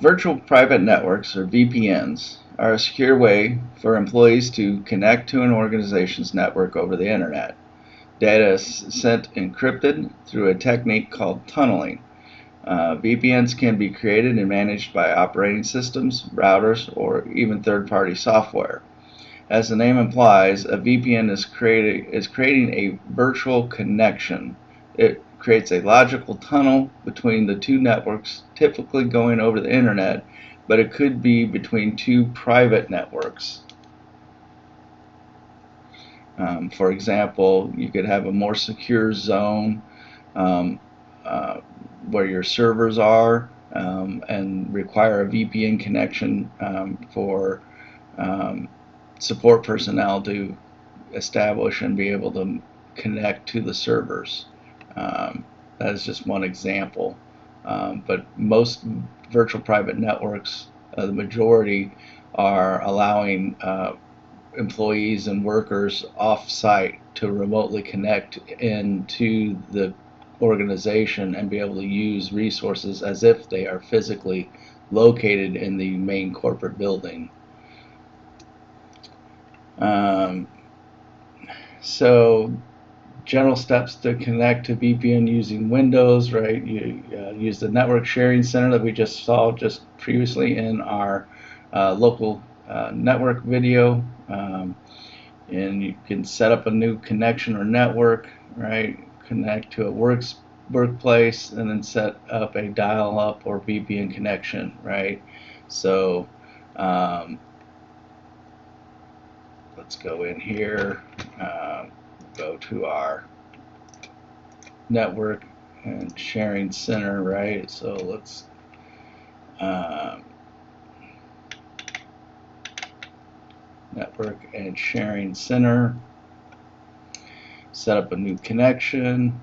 Virtual private networks, or VPNs, are a secure way for employees to connect to an organization's network over the internet. Data is sent encrypted through a technique called tunneling. VPNs can be created and managed by operating systems, routers, or even third-party software. As the name implies, a VPN is creating a virtual connection. It creates a logical tunnel between the two networks, typically going over the internet, but it could be between two private networks. For example, you could have a more secure zone um, where your servers are and require a VPN connection for support personnel to establish and be able to connect to the servers. That is just one example. But most virtual private networks, the majority, are allowing employees and workers off-site to remotely connect into the organization and be able to use resources as if they are physically located in the main corporate building. Um, so general steps to connect to VPN using Windows, right? You use the network sharing center that we just saw just previously in our local network video. And you can set up a new connection or network, right? Connect to a workplace and then set up a dial-up or VPN connection, right? So let's go in here, go to our network and sharing center, right? So let's network and sharing center, set up a new connection,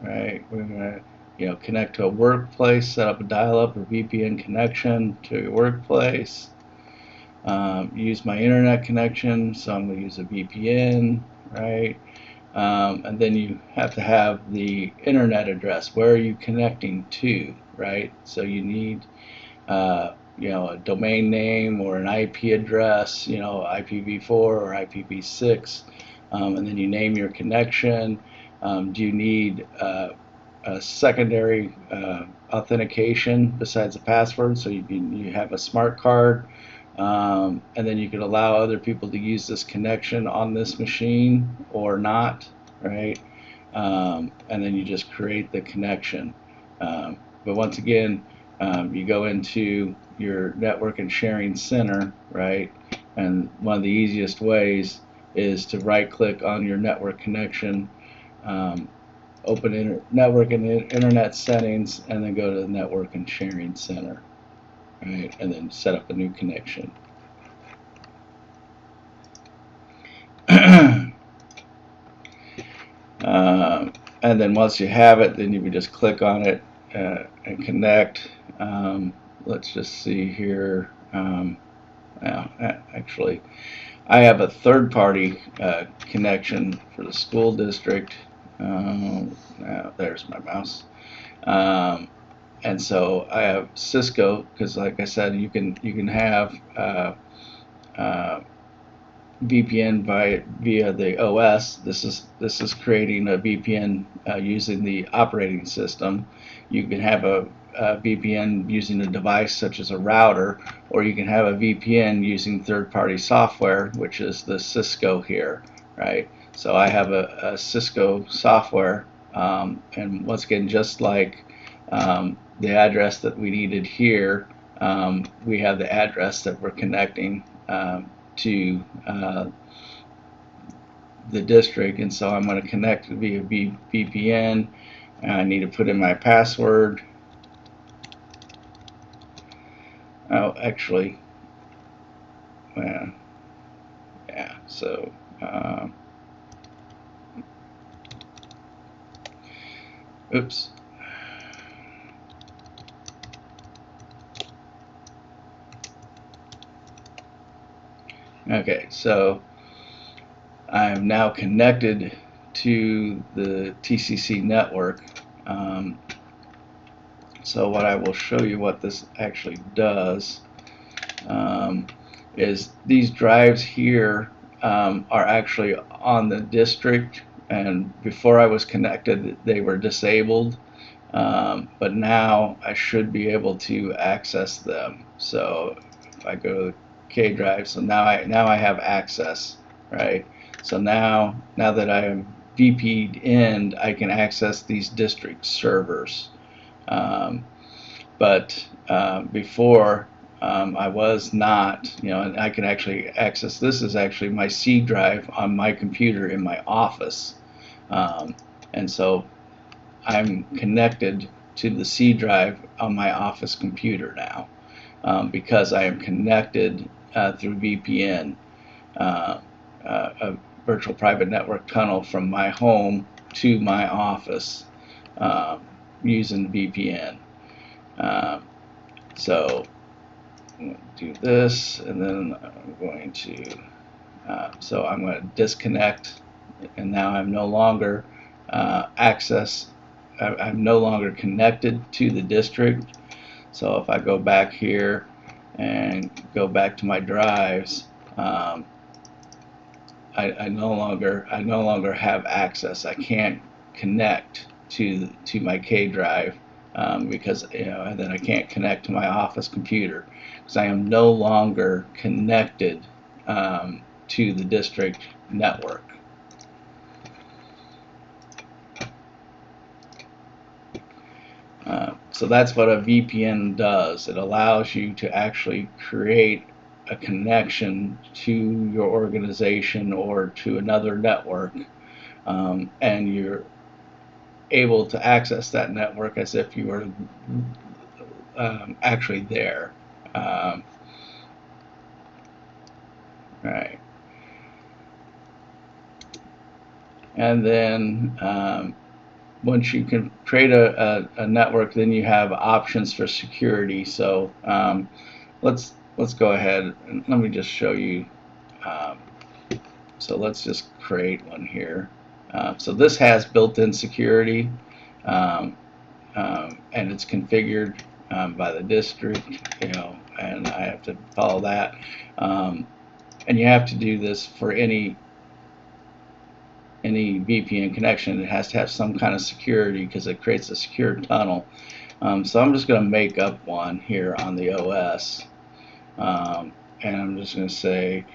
right? We're gonna connect to a workplace, set up a dial-up or VPN connection to your workplace. Use my internet connection, so I'm going to use a VPN, right? And then you have to have the internet address. Where are you connecting to, right? So you need, a domain name or an IP address, IPv4 or IPv6, and then you name your connection. Do you need a secondary authentication besides the password? So you have a smart card. And then you can allow other people to use this connection on this machine or not, right? And then you just create the connection. But once again, you go into your network and sharing center, right? And one of the easiest ways is to right-click on your network connection, open network and internet settings, and then go to the network and sharing center. Right, and then set up a new connection. And then once you have it, then you can just click on it and connect. Let's just see here. Actually, I have a third-party connection for the school district. There's my mouse. And so I have Cisco because, like I said, you can have VPN via the OS. This is creating a VPN using the operating system. You can have a VPN using a device such as a router, or you can have a VPN using third-party software, which is the Cisco here, right? So I have a Cisco software, and once again, just like the address that we needed here, we have the address that we're connecting to the district, and so I'm going to connect via VPN. I need to put in my password. Oh, actually, yeah, so oops. Okay, so I'm now connected to the TCC network So what I will show you what this actually does is these drives here are actually on the district, and before I was connected they were disabled, but now I should be able to access them. So if I go to K drive, so now I have access, right? So now that I am VP'd in, I can access these district servers. But before I was not, and I can actually access, this is actually my C drive on my computer in my office. And so I'm connected to the C drive on my office computer now, because I am connected through VPN, a virtual private network tunnel from my home to my office using VPN. So I'm going to do this, and then I'm going to, so I'm going to disconnect, and now I'm no longer I'm no longer connected to the district. So if I go back here and go back to my drives, I no longer have access. I can't connect to my K drive, because and then I can't connect to my office computer because I am no longer connected to the district network. So that's what a VPN does. It allows you to actually create a connection to your organization or to another network, and you're able to access that network as if you were actually there. Right. And then once you can create a network, then you have options for security. So let's go ahead and let me just show you. So let's just create one here. So this has built-in security, and it's configured by the district, and I have to follow that. And you have to do this for any VPN connection. It has to have some kind of security because it creates a secure tunnel. So I'm just going to make up one here on the OS, and I'm just going to say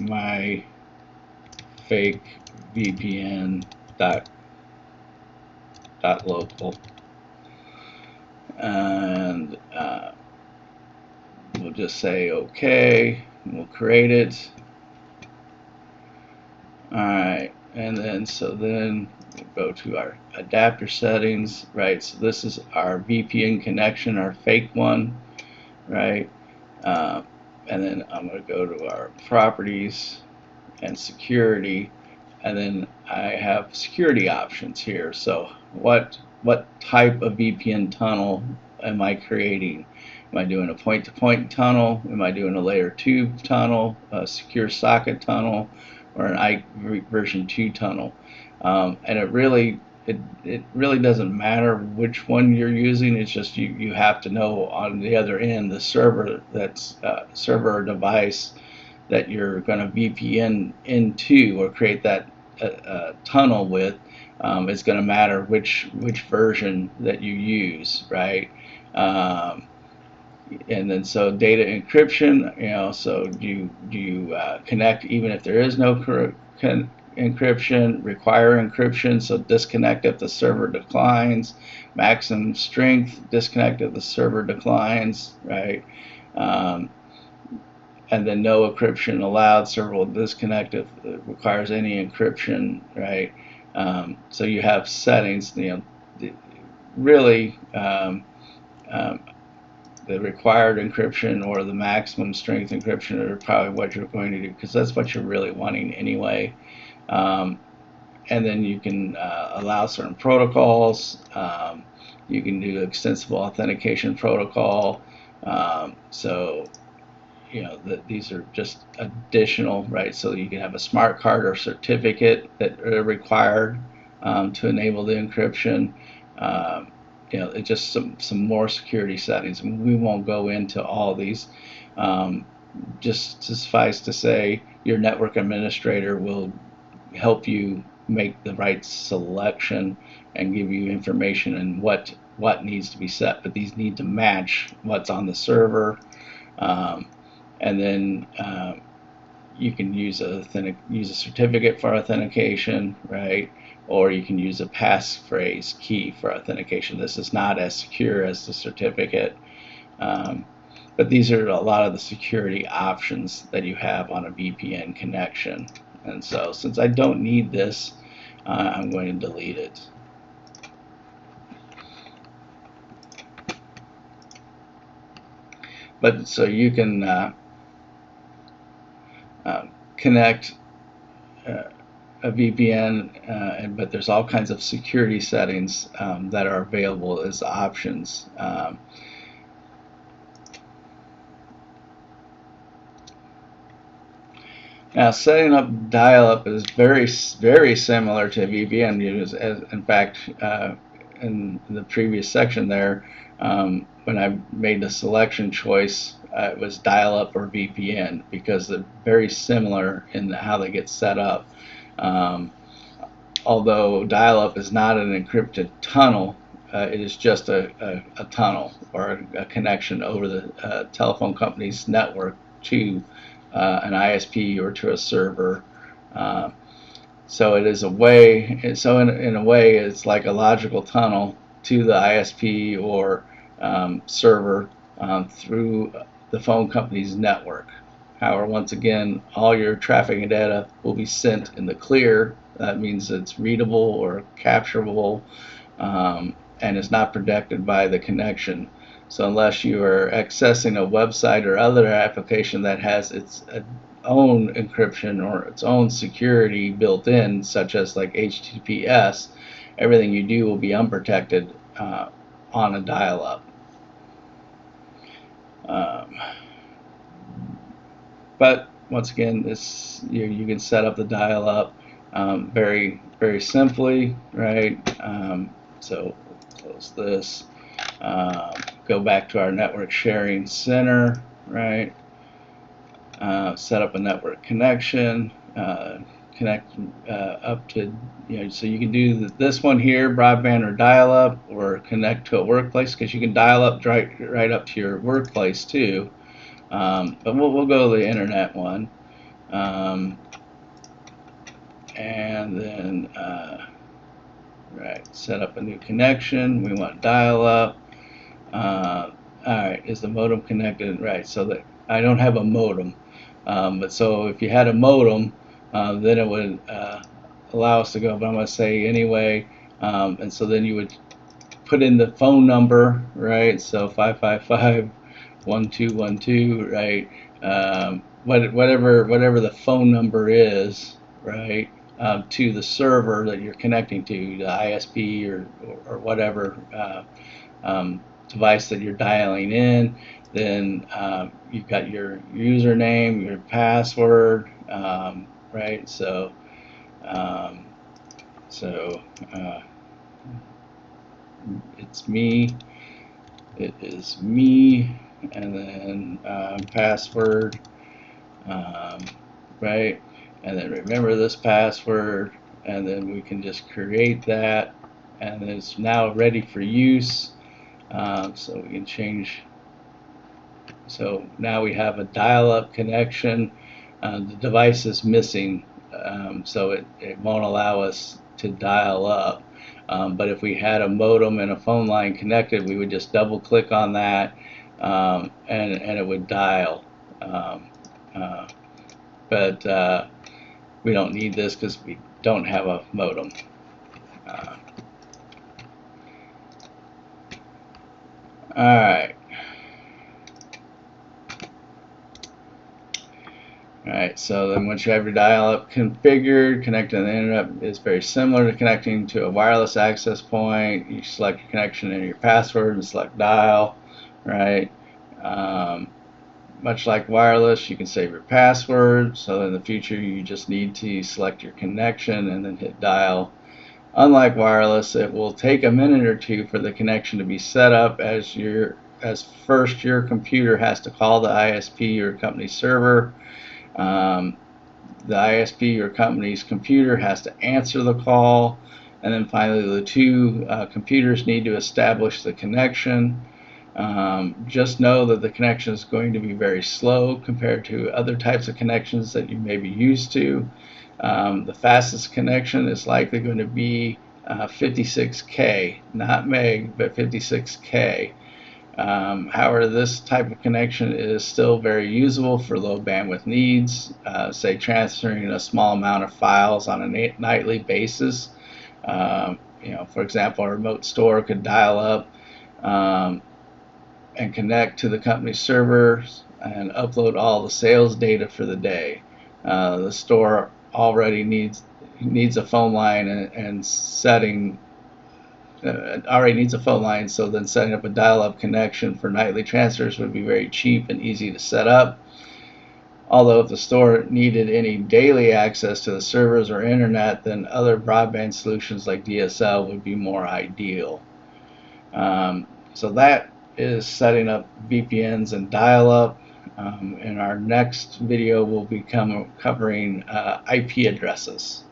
my fake VPN dot local, and we'll just say OK, and we'll create it. Alright, and then we'll go to our adapter settings, right? So this is our VPN connection, our fake one, right? And then I'm going to go to our properties and security, and then I have security options here. So what type of VPN tunnel am I creating? Am I doing a point-to-point tunnle? Am I doing a layer 2 tunnel, a secure socket tunnel, or an version 2 tunnel? And it really doesn't matter which one you're using. It's just you have to know on the other end the server server or device that you're going to VPN into or create that tunnel with. It's going to matter which version that you use, right? And then so data encryption, so do you connect even if there is no encryption, require encryption, so disconnect if the server declines, maximum strength, disconnect if the server declines, right? And then no encryption allowed, server will disconnect if it requires any encryption, right? So you have settings, really the required encryption or the maximum strength encryption are probably what you're going to do, because that's what you're really wanting anyway. And then you can allow certain protocols. You can do extensible authentication protocol. So these are just additional, right? So you can have a smart card or certificate that are required to enable the encryption. it's just some more security settings. We won't go into all these. Just suffice to say, your network administrator will help you make the right selection and give you information and what needs to be set. But these need to match what's on the server, and then you can use a certificate for authentication, right? Or you can use a passphrase key for authentication. This is not as secure as the certificate, but these are a lot of the security options that you have on a VPN connection. And so since I don't need this, I'm going to delete it. But so you can connect a VPN, but there's all kinds of security settings that are available as options. Now, setting up dial-up is very similar to VPN. In fact, in the previous section there, when I made the selection choice, it was dial-up or VPN because they're very similar in how they get set up. Although dial-up is not an encrypted tunnel, it is just a tunnel or a connection over the telephone company's network to an ISP or to a server. So it is a way. So in a way, it's like a logical tunnel to the ISP or server through the phone company's network. However, once again, all your traffic and data will be sent in the clear. That means it's readable or capturable, and is not protected by the connection. So unless you are accessing a website or other application that has its own encryption or its own security built in, such as like HTTPS, everything you do will be unprotected on a dial-up. But once again, this you can set up the dial-up very simply, right? So close this. Go back to our network sharing center, right? Set up a network connection. Connect up to, so you can do this one here, broadband or dial-up, or connect to a workplace, because you can dial up right up to your workplace too. But we'll go to the internet one, and then set up a new connection. We want dial-up. All right, is the modem connected? Right, so that I don't have a modem, but so if you had a modem, then it would allow us to go. But I'm going to say anyway, and so then you would put in the phone number, right? So 555-1212, right? Whatever the phone number is, right? To the server that you're connecting to, the ISP or whatever device that you're dialing in. Then you've got your username, your password, right? So it's me. It is me, and then password, right? And then remember this password, and then we can just create that, and it's now ready for use. So we can change. So now we have a dial-up connection. The device is missing, so it won't allow us to dial up. But if we had a modem and a phone line connected, we would just double click on that, and it would dial. But we don't need this because we don't have a modem. Alright. Alright, so then once you have your dial-up configured, connecting to the internet is very similar to connecting to a wireless access point. You select your connection and your password and select dial, right? Much like wireless, you can save your password, so in the future you just need to select your connection and then hit dial. Unlike wireless, it will take a minute or two for the connection to be set up, as first your computer has to call the ISP, your company server. The ISP, your company's computer, has to answer the call, and then finally the two computers need to establish the connection. Just know that the connection is going to be very slow compared to other types of connections that you may be used to. The fastest connection is likely going to be 56K, not meg, but 56K. However, this type of connection is still very usable for low bandwidth needs, say transferring a small amount of files on a nightly basis. For example, a remote store could dial up and connect to the company's servers and upload all the sales data for the day. The store already needs a phone line and setting already needs a phone line, so then setting up a dial-up connection for nightly transfers would be very cheap and easy to set up. Although if the store needed any daily access to the servers or internet, then other broadband solutions like DSL would be more ideal. So that is setting up VPNs and dial-up. In our next video, we'll be covering IP addresses.